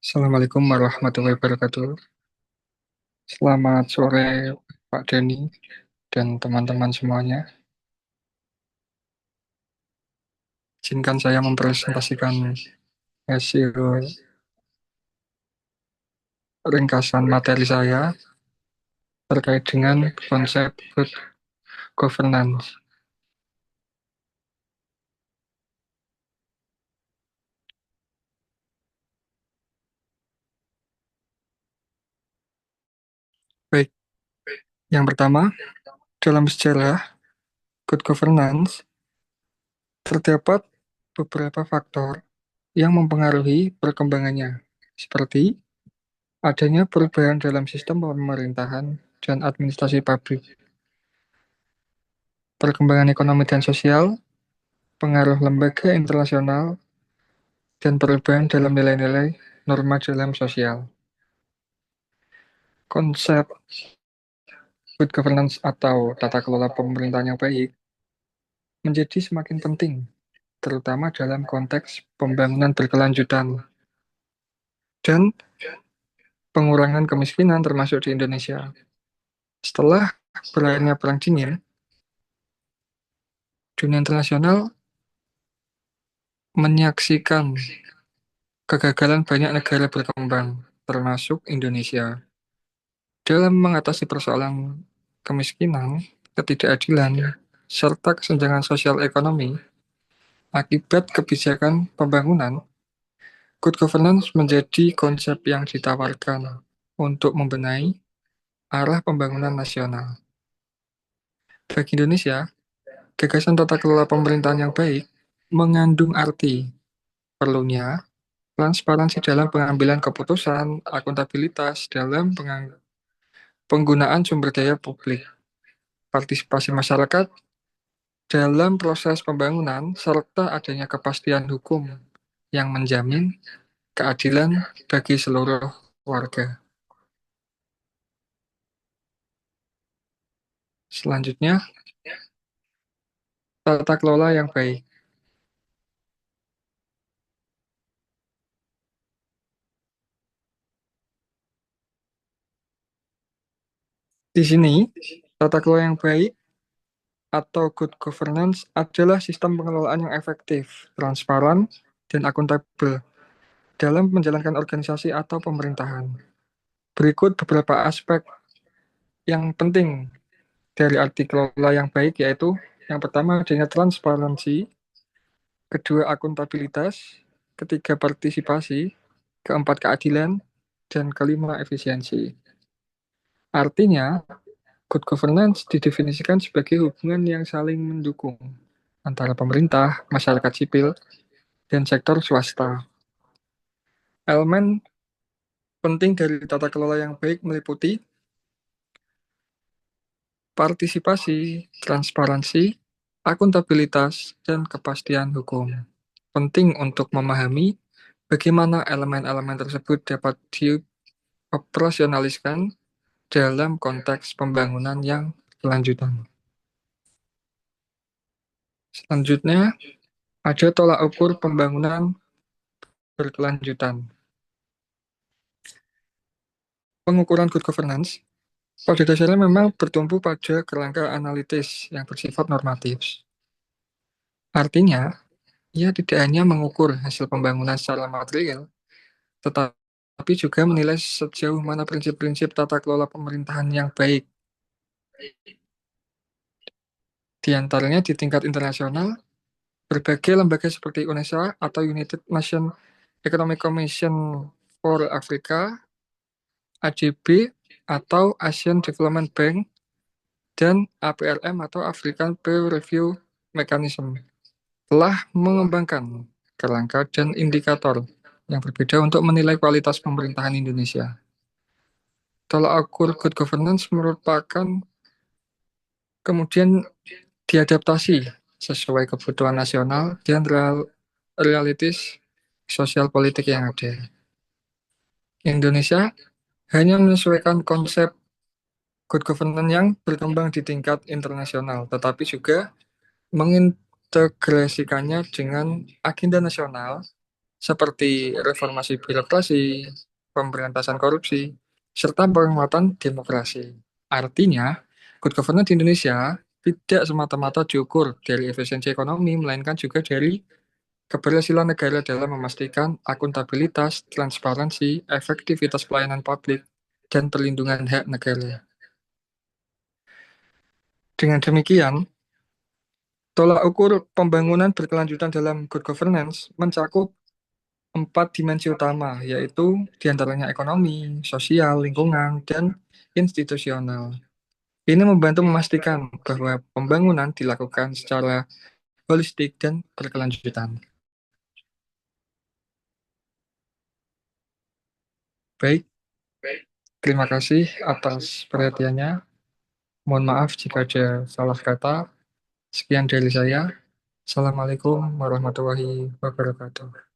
Assalamualaikum warahmatullahi wabarakatuh. Selamat sore Pak Denny dan teman-teman semuanya. Izinkan saya mempresentasikan hasil ringkasan materi saya terkait dengan konsep good governance. Baik, yang pertama, dalam sejarah good governance terdapat beberapa faktor yang mempengaruhi perkembangannya, seperti adanya perubahan dalam sistem pemerintahan dan administrasi publik, perkembangan ekonomi dan sosial, pengaruh lembaga internasional, dan perubahan dalam nilai-nilai norma dalam sosial. Konsep good governance atau tata kelola pemerintahan yang baik menjadi semakin penting, terutama dalam konteks pembangunan berkelanjutan dan pengurangan kemiskinan termasuk di Indonesia. Setelah berakhirnya Perang Dingin, dunia internasional menyaksikan kegagalan banyak negara berkembang, termasuk Indonesia, dalam mengatasi persoalan kemiskinan, ketidakadilan, serta kesenjangan sosial ekonomi akibat kebijakan pembangunan. Good governance menjadi konsep yang ditawarkan untuk membenahi arah pembangunan nasional. Bagi Indonesia, gagasan tata kelola pemerintahan yang baik mengandung arti perlunya transparansi dalam pengambilan keputusan, akuntabilitas dalam penggunaan sumber daya publik, partisipasi masyarakat dalam proses pembangunan, serta adanya kepastian hukum yang menjamin keadilan bagi seluruh warga. Selanjutnya, tata kelola yang baik. Di sini, tata kelola yang baik atau good governance adalah sistem pengelolaan yang efektif, transparan, dan akuntabel dalam menjalankan organisasi atau pemerintahan. Berikut beberapa aspek yang penting dari arti kelola yang baik, yaitu yang pertama adanya transparansi, kedua akuntabilitas, ketiga partisipasi, keempat keadilan, dan kelima efisiensi. Artinya, good governance didefinisikan sebagai hubungan yang saling mendukung antara pemerintah, masyarakat sipil, dan sektor swasta. Elemen penting dari tata kelola yang baik meliputi partisipasi, transparansi, akuntabilitas, dan kepastian hukum. Penting untuk memahami bagaimana elemen-elemen tersebut dapat dioperasionaliskan dalam konteks pembangunan yang lanjutan. Selanjutnya, ada tolak ukur pembangunan berkelanjutan. Pengukuran good governance pada dasarnya memang bertumpu pada kerangka analitis yang bersifat normatif. Artinya, ia tidak hanya mengukur hasil pembangunan secara material, tetapi juga menilai sejauh mana prinsip-prinsip tata kelola pemerintahan yang baik. Di antaranya di tingkat internasional, berbagai lembaga seperti UNESA atau United Nations Economic Commission for Africa, ADB, atau Asian Development Bank, dan APRM atau African Peer Review Mechanism telah mengembangkan kerangka dan indikator yang berbeda untuk menilai kualitas pemerintahan Indonesia. Tolak ukur good governance merupakan kemudian diadaptasi sesuai kebutuhan nasional dan realitis sosial politik yang ada. Indonesia hanya menyesuaikan konsep good governance yang berkembang di tingkat internasional, tetapi juga mengintegrasikannya dengan agenda nasional seperti reformasi birokrasi, pemberantasan korupsi, serta penguatan demokrasi. Artinya, good governance di Indonesia tidak semata-mata diukur dari efisiensi ekonomi, melainkan juga dari keberhasilan negara dalam memastikan akuntabilitas, transparansi, efektivitas pelayanan publik, dan perlindungan hak negara. Dengan demikian, tolak ukur pembangunan berkelanjutan dalam good governance mencakup 4 dimensi utama, yaitu diantaranya ekonomi, sosial, lingkungan, dan institusional. Ini membantu memastikan bahwa pembangunan dilakukan secara holistik dan berkelanjutan. Baik, terima kasih atas perhatiannya. Mohon maaf jika ada salah kata. Sekian dari saya. Assalamualaikum warahmatullahi wabarakatuh.